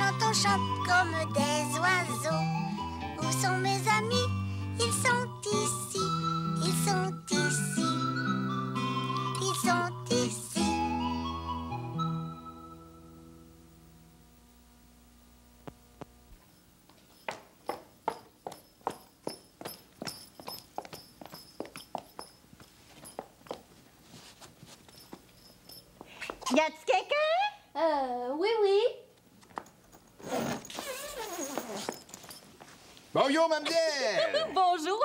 on chante comme des oiseaux. Où sont mes amis? Ils sont ici, ils sont ici, ils sont ici. Y a-t-il quelqu'un? Oui, oui. Bonjour, mademoiselle! Bonjour.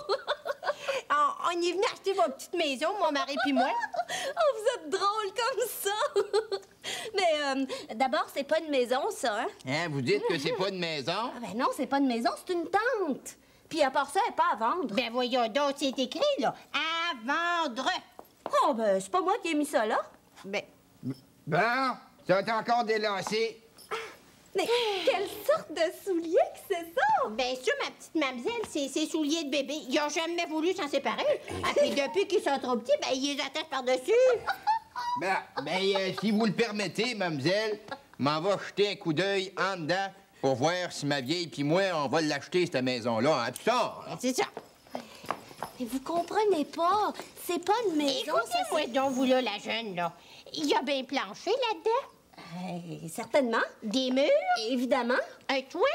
On est venu acheter votre petite maison, mon mari puis moi. Oh, vous êtes drôle comme ça. Mais d'abord, c'est pas une maison, ça, hein? Hein, vous dites que c'est pas une maison? Ah ben non, c'est pas une maison, c'est une tente. Puis à part ça, elle est pas à vendre. Ben voyons donc, c'est écrit, là. À vendre. Oh, ben c'est pas moi qui ai mis ça là. Ben, Bon, ça t'es encore délancé. Mais quelle sorte de souliers que c'est ça? ben ça, ma petite mademoiselle, c'est ses souliers de bébé. Ils ont jamais voulu s'en séparer. Ah, puis depuis qu'ils sont trop petits, ben ils les attachent par-dessus. Si vous le permettez, mademoiselle, m'en va jeter un coup d'œil en dedans pour voir si ma vieille puis moi, on va l'acheter, cette maison-là. Hein, putain! Ben, c'est ça. Mais vous comprenez pas. C'est pas une maison. Écoutez-moi donc, vous là, la jeune, là. Il y a bien planché là-dedans. Certainement. Des murs, Évidemment. un toit,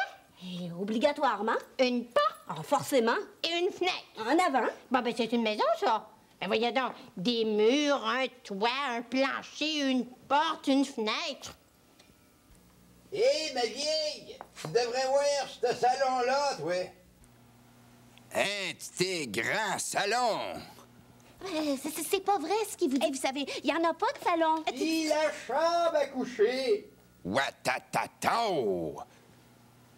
Et obligatoirement. une porte Ah, forcément. et une fenêtre. En avant. Bon, ben c'est une maison, ça. Ben voyons donc, des murs, un toit, un plancher, une porte, une fenêtre. Hé, ma vieille! Tu devrais voir ce salon-là, toi! Un petit grand salon! C'est pas vrai ce qu'il vous dit. Vous savez, il y en a pas de salon. Et la chambre à coucher! Ouatatata!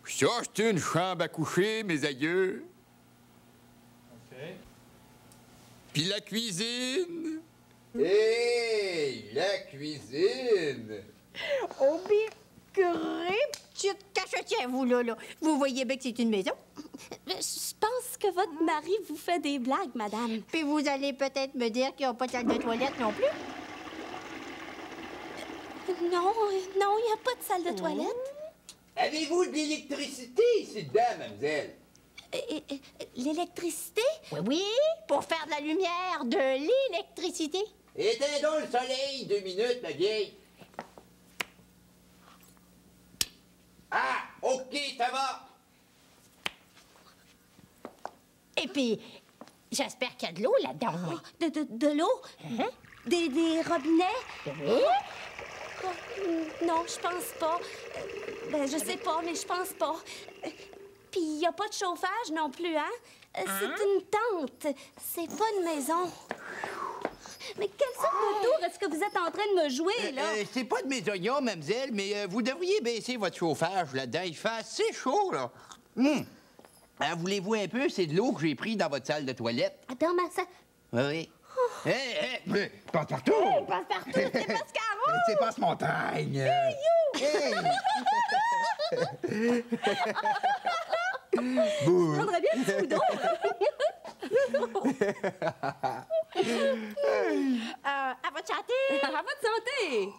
Ça, c'est une chambre à coucher, mes aïeux. OK. Puis la cuisine. Hé, la cuisine! Oh, bicré, petite cachetière, vous, là. Vous voyez bien que c'est une maison. Je pense que votre mari vous fait des blagues, madame. Puis vous allez peut-être me dire qu'ils n'ont pas de salle de toilette non plus. Non, non, il n'y a pas de salle de toilette. Avez-vous de l'électricité ici dedans, mademoiselle? L'électricité? Oui, oui, pour faire de la lumière, de l'électricité. Éteins donc le soleil 2 minutes, ma vieille. Ah, OK, ça va. Et puis, j'espère qu'il y a de l'eau là-dedans. Oui. De l'eau? Des robinets? Oui. Oh, non, je pense pas. Je sais pas, mais je pense pas. Puis il n'y a pas de chauffage non plus, hein? C'est une tente. C'est pas une maison. Mais quelle sorte de tour est-ce que vous êtes en train de me jouer, là? C'est pas de mes oignons, mademoiselle, mais vous devriez baisser votre chauffage là-dedans. Il fait assez chaud, là. Voulez-vous un peu? C'est de l'eau que j'ai pris dans votre salle de toilette. Dans ma salle. Oui. Passe-partout! Passe-partout, c'est Pascaro! C'est Passe-Montagne! Je prendrais bien le sous d'eau. À votre santé! À votre santé!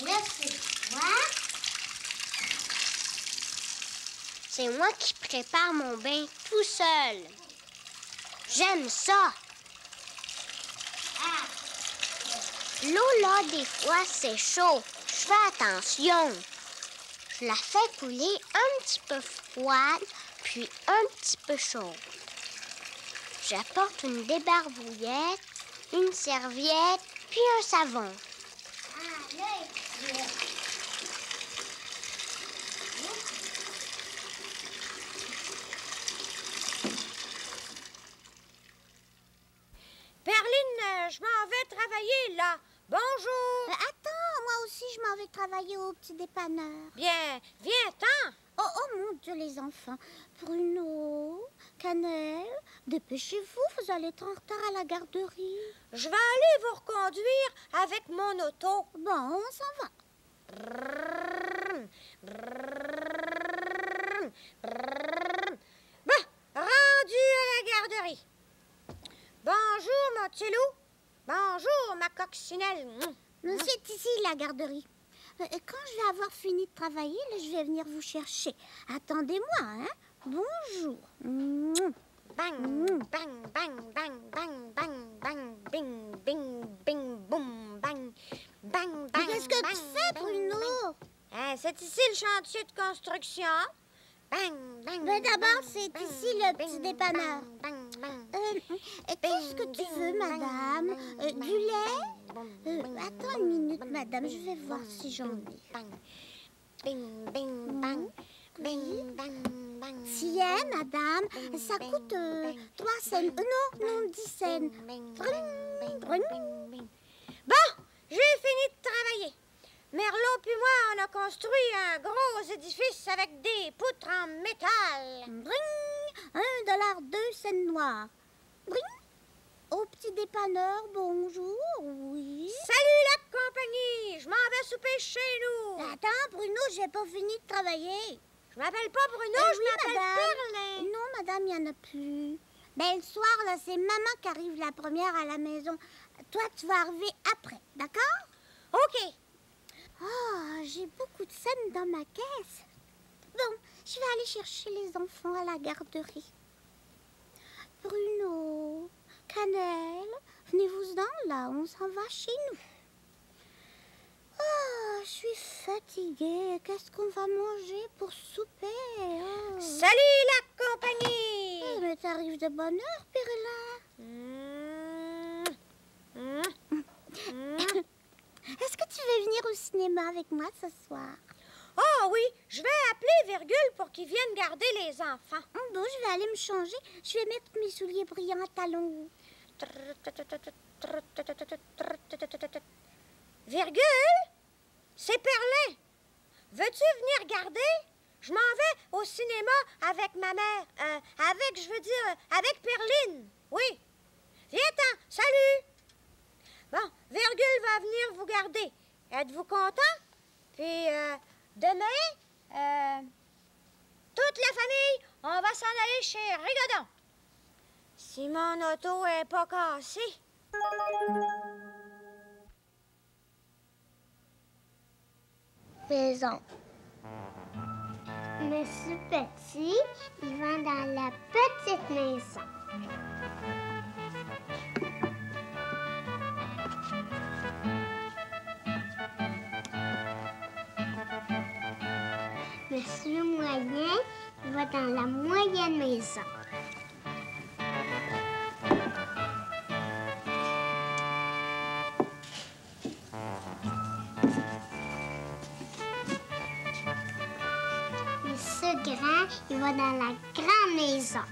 Là, c'est moi. C'est moi qui prépare mon bain tout seul. J'aime ça. L'eau, là, des fois, c'est chaud. Je fais attention. Je la fais couler un petit peu froide, puis un petit peu chaude. J'apporte une débarbouillette, une serviette, puis un savon. Perline, je m'en vais travailler, là. Bonjour! Attends, moi aussi, je m'en vais travailler au petit dépanneur. Bien, viens-t'en! Oh mon Dieu, les enfants. Bruno, Cannelle, dépêchez-vous, vous allez être en retard à la garderie. Je vais aller vous reconduire avec mon auto. Bon, on s'en va. Bon, rendu à la garderie. Bonjour, mon petit loup. Bonjour, ma coccinelle. C'est ici la garderie. Quand je vais avoir fini de travailler, là, je vais venir vous chercher. Attendez-moi, hein? Bonjour. Bang, bang, bang, bang, bang, bang, bang, bing, bing, bing, boum, bang, bang, bang. Qu'est-ce que bang, tu fais, bang, Bruno? bang. C'est ici le chantier de construction. Bang, bang. Mais d'abord, bang, c'est bang, ici le bing, petit dépanneur. bang, bang, bang. Qu'est-ce que tu veux, madame? Du lait? Attends une minute, madame, je vais voir si j'en ai. Bing, bing, bang. Bing, bang, bang. Tiens, madame, ça coûte 3 cents. Non, 10 cents. Bon, j'ai fini de travailler. Merlot puis moi, on a construit un gros édifice avec des poutres en métal. $1, 2 cents noirs. Au petit dépanneur, bonjour, oui. Salut la compagnie, je m'en vais souper chez nous. Attends, Bruno, j'ai pas fini de travailler. Je m'appelle pas Bruno, je m'appelle Perlin. Non, madame, il n'y en a plus. Ben, le soir, là, c'est maman qui arrive la première à la maison. Toi, tu vas arriver après, d'accord? OK. Oh, j'ai beaucoup de scènes dans ma caisse. Bon, je vais aller chercher les enfants à la garderie. Bruno, Cannelle, venez-vous-en là, on s'en va chez nous. Oh, je suis fatiguée. Qu'est-ce qu'on va manger pour souper? Oh. Salut la compagnie. Mais t'arrives de bonne heure, Perlin. Est-ce que tu veux venir au cinéma avec moi ce soir? Oh oui, je vais appeler Virgule pour qu'il vienne garder les enfants. Bon, je vais aller me changer. Je vais mettre mes souliers brillants à talons hauts. Virgule, c'est Perlin. Veux-tu venir garder? Je m'en vais au cinéma avec ma mère. Avec Perline. Oui. Viens-t'en, salut. Bon, Virgule va venir vous garder. Êtes-vous content? Puis, demain, toute la famille, on va s'en aller chez Rigodon. Si mon auto est pas cassée. Maison. Monsieur Petit, il va dans la petite maison. Monsieur Moyen, il va dans la moyenne maison. Monsieur Grand, il va dans la grande maison.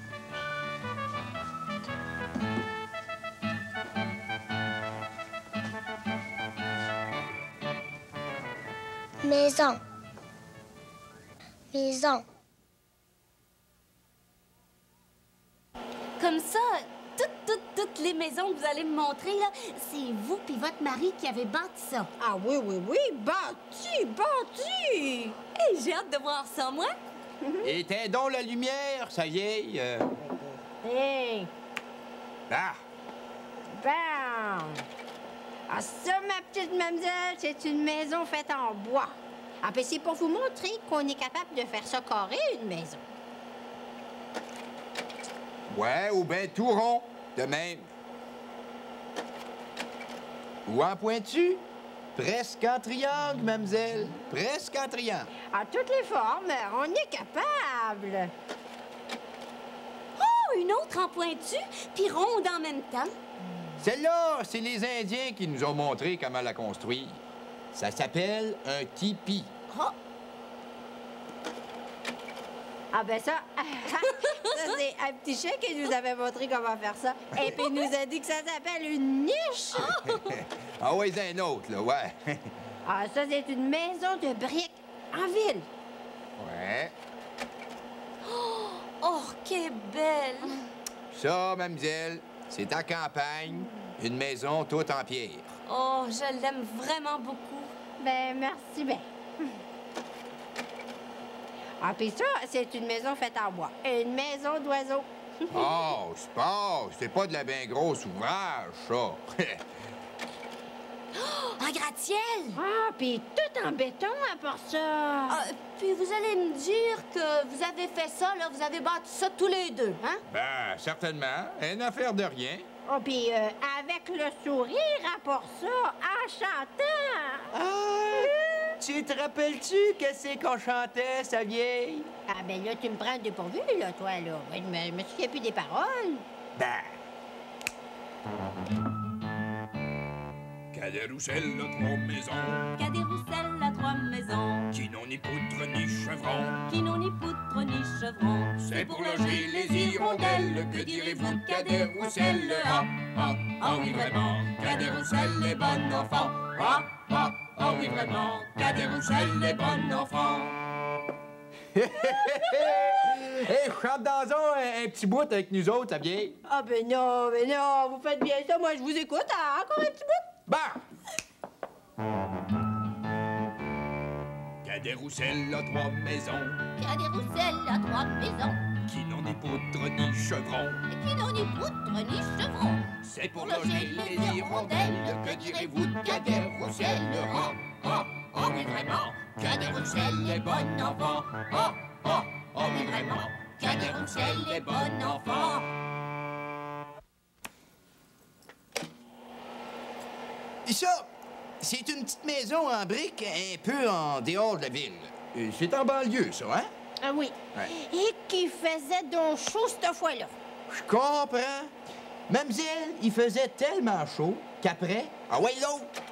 Maison. Maison. Comme ça, toutes les maisons que vous allez me montrer, là, c'est vous puis votre mari qui avez bâti ça. Ah oui, bâti! Hey, j'ai hâte de voir ça, moi. Éteins la lumière, ça y est. Hey! Ah! Bam! Ah, ça, ma petite mademoiselle, c'est une maison faite en bois. Ah, ben c'est pour vous montrer qu'on est capable de faire ça carré, une maison. Ouais, ou bien tout rond, de même. Ou en pointu. Presque en triangle, mademoiselle. Presque en triangle. À toutes les formes, on est capable. Oh, une autre en pointu, puis ronde en même temps. Celle-là, c'est les Indiens qui nous ont montré comment la construire. Ça s'appelle un tipi. Oh, Ah, ben ça, ça c'est un petit chien qui nous avait montré comment faire ça. Et puis il nous a dit que ça s'appelle une niche. Ah ouais, c'est un autre, là, ouais. Ah, ça, c'est une maison de briques en ville. Ouais. oh, qu'elle est belle. Ça, mademoiselle, c'est à campagne, une maison toute en pierre. Oh, je l'aime vraiment beaucoup. Ben, merci bien. Ah, puis ça, c'est une maison faite en bois. Une maison d'oiseaux. C'est pas de la bien grosse ouvrage, ça. Un gratte-ciel! Ah, puis tout en béton à part ça. Ah, puis vous allez me dire que vous avez fait ça, là, vous avez bâti ça tous les deux, hein? Ben, certainement. Une affaire de rien. Oh, puis avec le sourire à part ça, en chantant. Ah! Tu te rappelles-tu qu'est-ce qu'on chantait, sa vieille? Ah, ben là, tu me prends dépourvu, là, toi, là. Ben, je me souviens plus des paroles. Ben... Cadet-Roussel a 3 maisons, Cadet-Roussel a 3 maisons, qui n'ont ni poutre ni chevron. qui n'ont ni poutre ni chevron. C'est pour loger les hirondelles, que direz-vous de Cadet-Roussel? Ah, ah, ah oui vraiment, Cadet-Roussel est bon enfant. Ah, ah, ah oui vraiment, Cadet-Roussel est bon enfant. Hey, chante dans un petit bout avec nous autres, sa vieille. Ah, ben non, vous faites bien ça. Moi, je vous écoute. Ah, encore un petit bout. Bah! Cadet-Roussel a 3 maisons, Cadet-Roussel a 3 maisons, qui n'ont ni poutre ni chevron. qui n'ont ni poutre ni chevron. C'est pour loger les hirondelles, que direz-vous de Cadet-Roussel? Ah, ah, ah oui vraiment, Cadet-Roussel est bon enfant. Ah, ah, ah oui vraiment, Cadet-Roussel est bon enfant. Et ça, c'est une petite maison en briques un peu en dehors de la ville. C'est en banlieue, ça, hein? Ah oui. Ouais. Et qui faisait donc chaud cette fois-là. Je comprends. Mademoiselle, il faisait tellement chaud qu'après... Ah ouais, l'autre!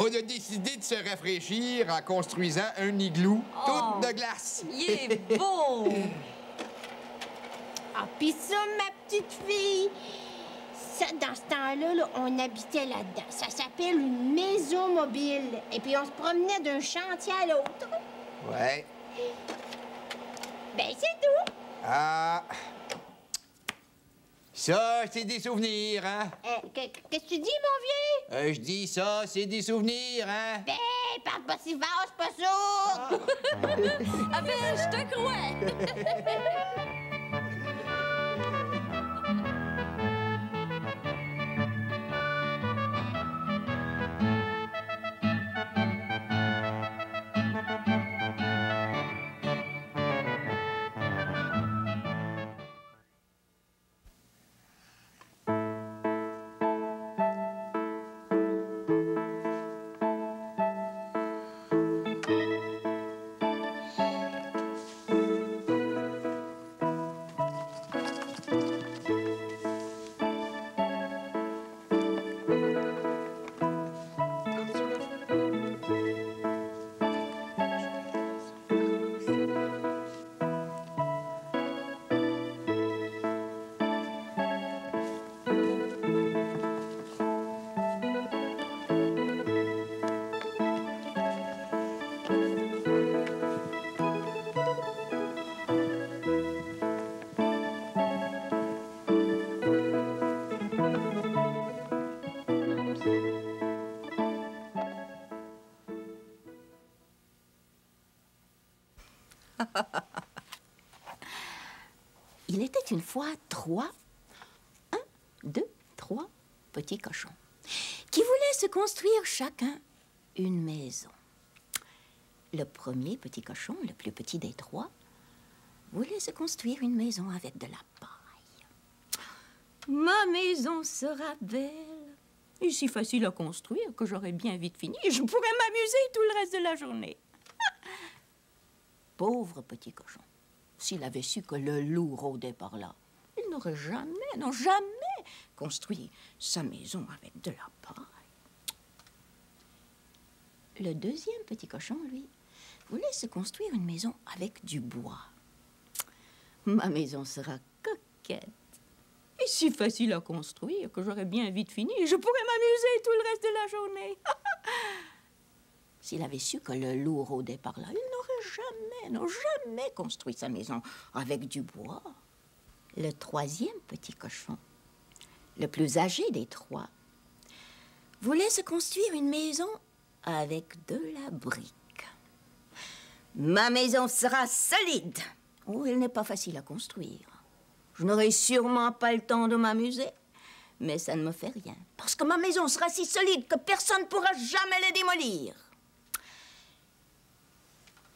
On a décidé de se rafraîchir en construisant un igloo tout de glace. Il est beau! Ah, pis ça, ma petite fille, ça, dans ce temps-là, là, on habitait là-dedans. Ça s'appelle une maison mobile. Et puis, on se promenait d'un chantier à l'autre. Ouais. Ben, c'est tout. Ah... Ça, c'est des souvenirs, hein? Qu'est-ce que tu dis, mon vieux? Je dis ça, c'est des souvenirs, hein? Ben, parle pas si fort, c'est pas ça. Ah ben, je te crois! Il était une fois 3 petits cochons qui voulaient se construire chacun une maison. Le premier petit cochon, le plus petit des 3, voulait se construire une maison avec de la paille. Ma maison sera belle et si facile à construire que j'aurai bien vite fini et je pourrai m'amuser tout le reste de la journée. Pauvre petit cochon. S'il avait su que le loup rôdait par là, il n'aurait jamais, non jamais construit sa maison avec de la paille. Le deuxième petit cochon, lui, voulait se construire une maison avec du bois. Ma maison sera coquette et si facile à construire que j'aurai bien vite fini et je pourrai m'amuser tout le reste de la journée. S'il avait su que le loup rôdait par là, il n'aurait jamais construit sa maison avec du bois. Le troisième petit cochon, le plus âgé des 3, voulait se construire une maison avec de la brique. Ma maison sera solide. Oh, elle n'est pas facile à construire. Je n'aurai sûrement pas le temps de m'amuser, mais ça ne me fait rien, parce que ma maison sera si solide que personne ne pourra jamais la démolir.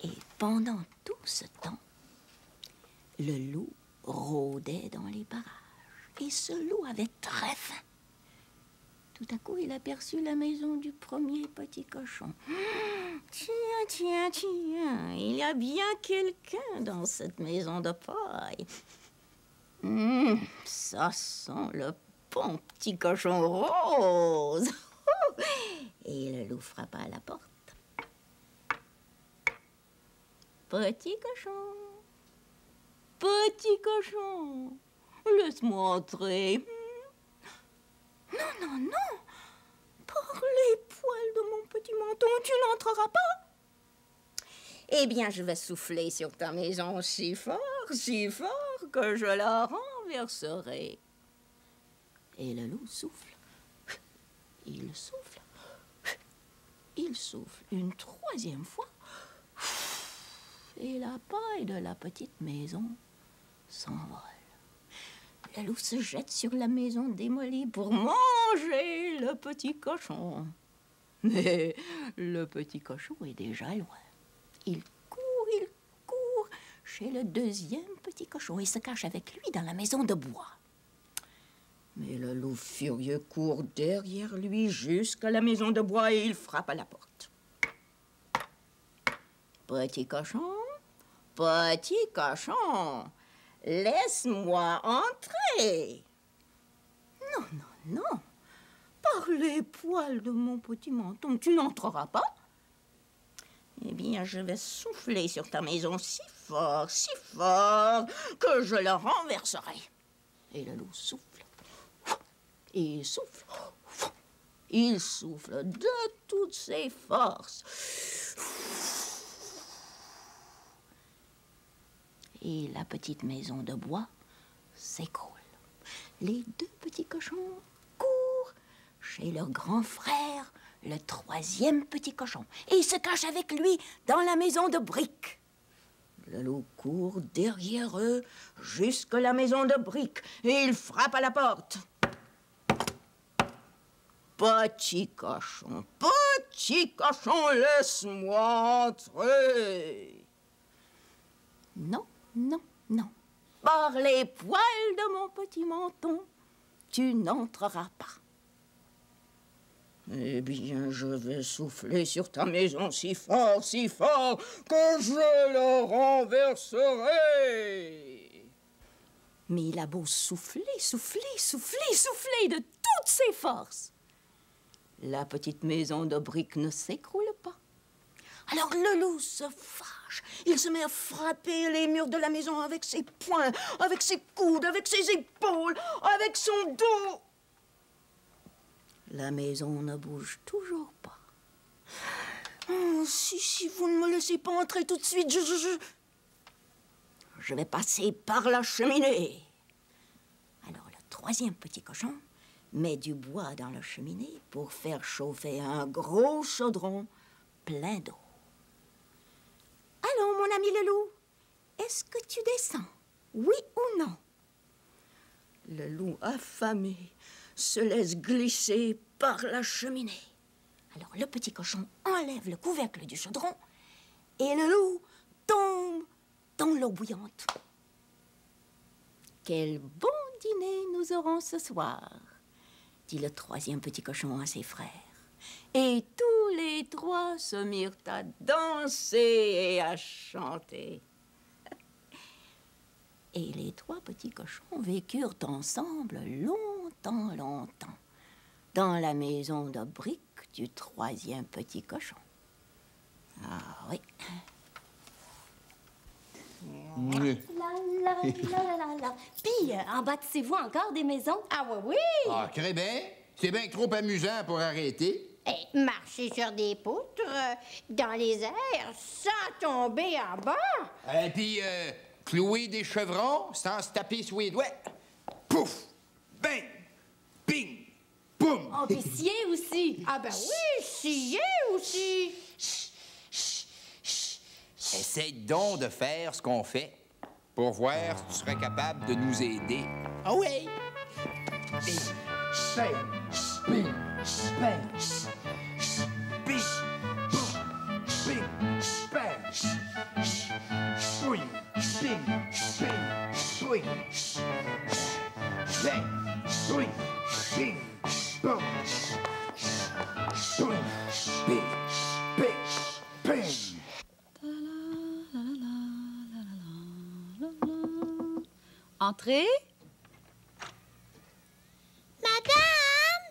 Et pendant tout ce temps, le loup rôdait dans les parages. Et ce loup avait très faim. Tout à coup, il aperçut la maison du premier petit cochon. Tiens, tiens, tiens, il y a bien quelqu'un dans cette maison de paille. Ça sent le bon petit cochon rose. Et le loup frappa à la porte. Petit cochon, laisse-moi entrer. Non, non, non, par les poils de mon petit menton, tu n'entreras pas. Eh bien, je vais souffler sur ta maison si fort que je la renverserai. Et le loup souffle. Il souffle. Il souffle une troisième fois. Et la paille de la petite maison s'envole. Le loup se jette sur la maison démolie pour manger le petit cochon. Mais le petit cochon est déjà loin. Il court chez le deuxième petit cochon et se cache avec lui dans la maison de bois. Mais le loup furieux court derrière lui jusqu'à la maison de bois et il frappe à la porte. Petit cochon, laisse-moi entrer. Non, non, non, par les poils de mon petit menton, tu n'entreras pas. Eh bien, je vais souffler sur ta maison si fort, que je la renverserai. Et le loup souffle. Il souffle. Il souffle de toutes ses forces. Et la petite maison de bois s'écroule. Les deux petits cochons courent chez leur grand frère, le troisième petit cochon, et ils se cachent avec lui dans la maison de briques. Le loup court derrière eux jusqu'à la maison de briques, et il frappe à la porte. Petit cochon, laisse-moi entrer. Non, non, non. Par les poils de mon petit menton, tu n'entreras pas. Eh bien, je vais souffler sur ta maison si fort que je la renverserai. Mais il a beau souffler de toutes ses forces. La petite maison de briques ne s'écroule pas. Alors le loup se fâche. Il se met à frapper les murs de la maison avec ses poings, avec ses coudes, avec ses épaules, avec son dos. La maison ne bouge toujours pas. Oh, si vous ne me laissez pas entrer tout de suite, je vais passer par la cheminée. Alors le troisième petit cochon met du bois dans la cheminée pour faire chauffer un gros chaudron plein d'eau. Allons, mon ami le loup, est-ce que tu descends, oui ou non? Le loup affamé se laisse glisser par la cheminée. Alors le petit cochon enlève le couvercle du chaudron et le loup tombe dans l'eau bouillante. Quel bon dîner nous aurons ce soir, dit le troisième petit cochon à ses frères. Et tous les trois se mirent à danser et à chanter. Et les trois petits cochons vécurent ensemble longtemps, dans la maison de briques du troisième petit cochon. Ah oui. Puis, en bâtissez-vous encore des maisons? Ah oui! Ah, crée bien. C'est bien trop amusant pour arrêter. Et marcher sur des poutres, dans les airs, sans tomber en bas. Et puis, clouer des chevrons sans se taper sur les doigts. Pouf! Bang! Ping! Boum! On peut scier aussi. Ah ben oui, scier aussi. Essaye donc de faire ce qu'on fait. pour voir si tu serais capable de nous aider. Ah oui! Entrez. Madame!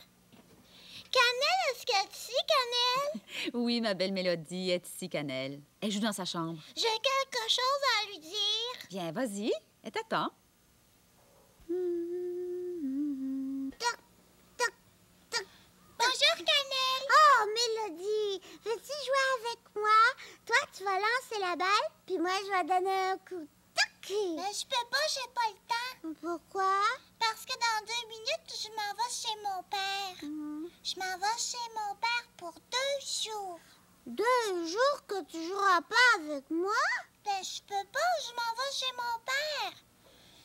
Cannelle, est-ce qu'elle est ici, Cannelle? Oui, ma belle Mélodie est ici, Cannelle. Elle joue dans sa chambre. J'ai quelque chose à lui dire. Bien, vas-y. Elle t'attend. Toc, toc, toc. Bonjour, Cannelle. Oh, Mélodie, veux-tu jouer avec moi? Toi, tu vas lancer la balle, puis moi, je vais donner un coup. Toc! Mais je peux pas, j'ai pas le temps. Pourquoi? Parce que dans 2 minutes, je m'en vais chez mon père. Je m'en vais chez mon père pour 2 jours. 2 jours que tu joueras pas avec moi? Ben, je peux pas, je m'en vais chez mon père.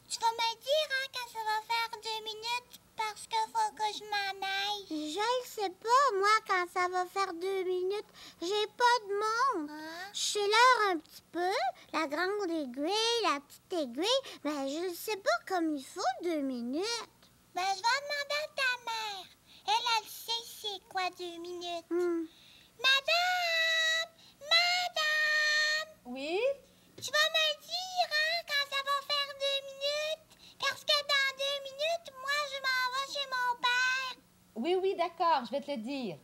Tu vas me dire, hein, quand ça va faire 2 minutes, parce qu'il faut que je m'en aille. Je le sais pas, moi, quand ça va faire 2 minutes. J'ai pas de monde. Je sais l'heure un petit peu, la grande aiguille, la petite aiguille, mais je ne sais pas comme il faut 2 minutes. Ben, je vais demander à ta mère. Elle sait c'est quoi 2 minutes. Madame! Madame! Oui? Tu vas me dire, hein, quand ça va faire 2 minutes? Parce que dans 2 minutes, moi, je m'en vais chez mon père. Oui, d'accord, je vais te le dire.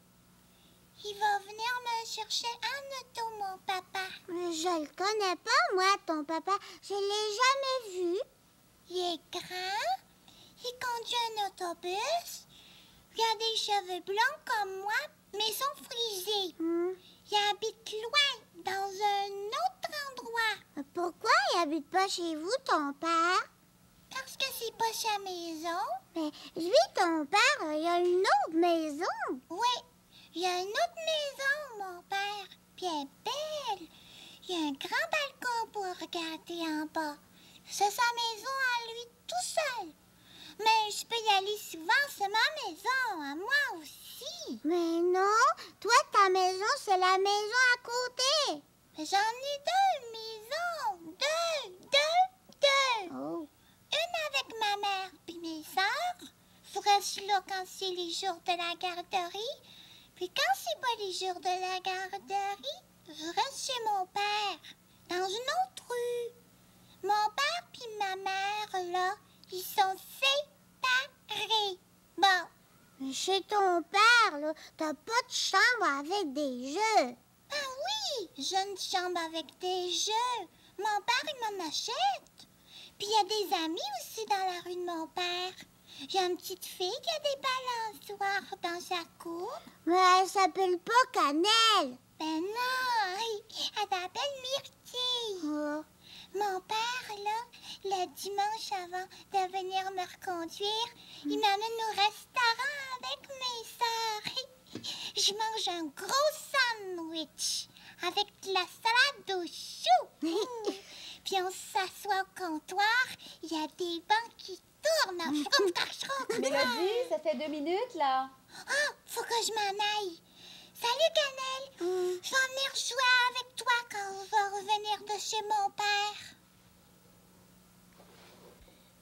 Il va venir me chercher en auto, mon papa. Je le connais pas, moi, ton papa. Je l'ai jamais vu. Il est grand. Il conduit un autobus. Il a des cheveux blancs comme moi, mais ils sont frisés. Il habite loin, dans un autre endroit. Pourquoi il habite pas chez vous, ton père? Parce que c'est pas sa maison. Mais lui, ton père, il a une autre maison. Oui, il a une autre maison, mon père. Puis elle est belle. Il y a un grand balcon pour regarder en bas. C'est sa maison à lui tout seul. Mais je peux y aller souvent, c'est ma maison, à moi aussi. Mais non, toi, ta maison, c'est la maison à côté. Mais j'en ai 2 maisons. 2. Oh. Une avec ma mère puis mes sœurs. Je reste là quand c'est les jours de la garderie. Puis quand c'est pas les jours de la garderie, je reste chez mon père, dans une autre rue. Mon père puis ma mère, là, ils sont séparés. Bon. Chez ton père, là, t'as pas de chambre avec des jeux. Ah oui, j'ai une chambre avec des jeux. Mon père, il m'en achète. Puis il y a des amis aussi dans la rue de mon père. Il y a une petite fille qui a des balançoires dans sa cour. Mais elle s'appelle pas Cannelle. Ben non, elle s'appelle Myrtille. Mon père, là, le dimanche avant de venir me reconduire, il m'amène au restaurant avec mes sœurs. Je mange un gros sandwich avec de la salade au chou. Puis on s'assoit au comptoir, il y a des bancs qui tournent. Mélodie, ça fait 2 minutes, là. Ah, faut que je m'en aille. Salut, Cannelle. Je vais venir jouer avec toi quand on va revenir de chez mon père.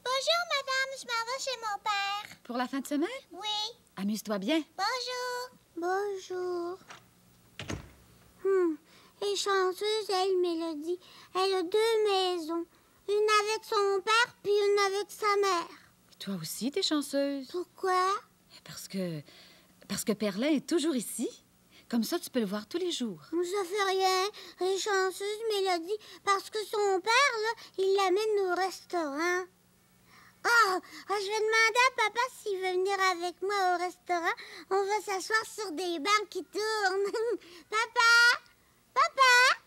Bonjour, madame. Je m'en vais chez mon père. Pour la fin de semaine? Oui. Amuse-toi bien. Bonjour. Bonjour. Et chanceuse, elle, Mélodie. Elle a 2 maisons. Une avec son père, puis une avec sa mère. Toi aussi, t'es chanceuse. Pourquoi? Parce que Perlin est toujours ici. Comme ça, tu peux le voir tous les jours. Ça fait rien. Elle est chanceuse, Mélodie, parce que son père, là, il l'amène au restaurant. Je vais demander à papa s'il veut venir avec moi au restaurant. On va s'asseoir sur des bancs qui tournent. Papa! Papa!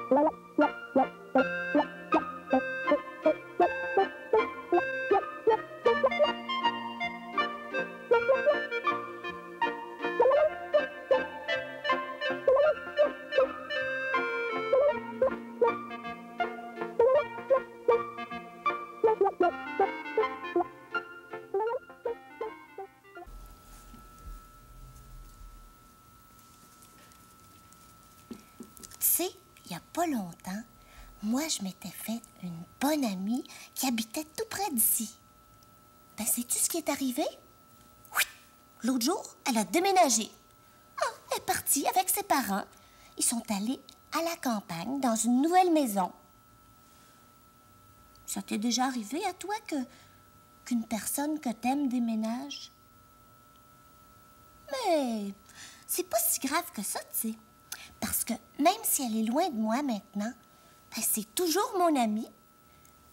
Tu sais, il n'y a pas longtemps, moi, je m'étais fait une bonne amie qui habitait tout près d'ici. Ben, sais-tu ce qui est arrivé? Oui, l'autre jour, elle a déménagé. Ah, elle est partie avec ses parents. Ils sont allés à la campagne, dans une nouvelle maison. Ça t'est déjà arrivé à toi qu'une personne que t'aimes déménage? Mais c'est pas si grave que ça, tu sais. Parce que même si elle est loin de moi maintenant, ben c'est toujours mon amie.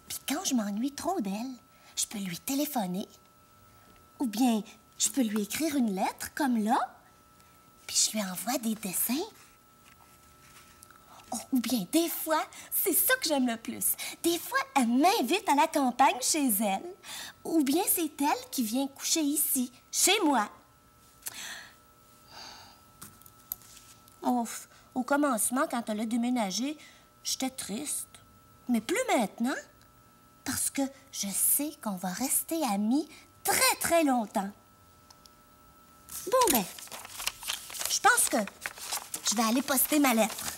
Puis quand je m'ennuie trop d'elle, je peux lui téléphoner. Ou bien, je peux lui écrire une lettre, comme là. Puis je lui envoie des dessins. Oh, ou bien, des fois, c'est ça que j'aime le plus. Des fois, elle m'invite à la campagne chez elle. Ou bien, c'est elle qui vient coucher ici, chez moi. Oh, au commencement, quand elle a déménagé, j'étais triste. Mais plus maintenant, parce que je sais qu'on va rester amis très, très longtemps. Bon, ben, je pense que je vais aller poster ma lettre.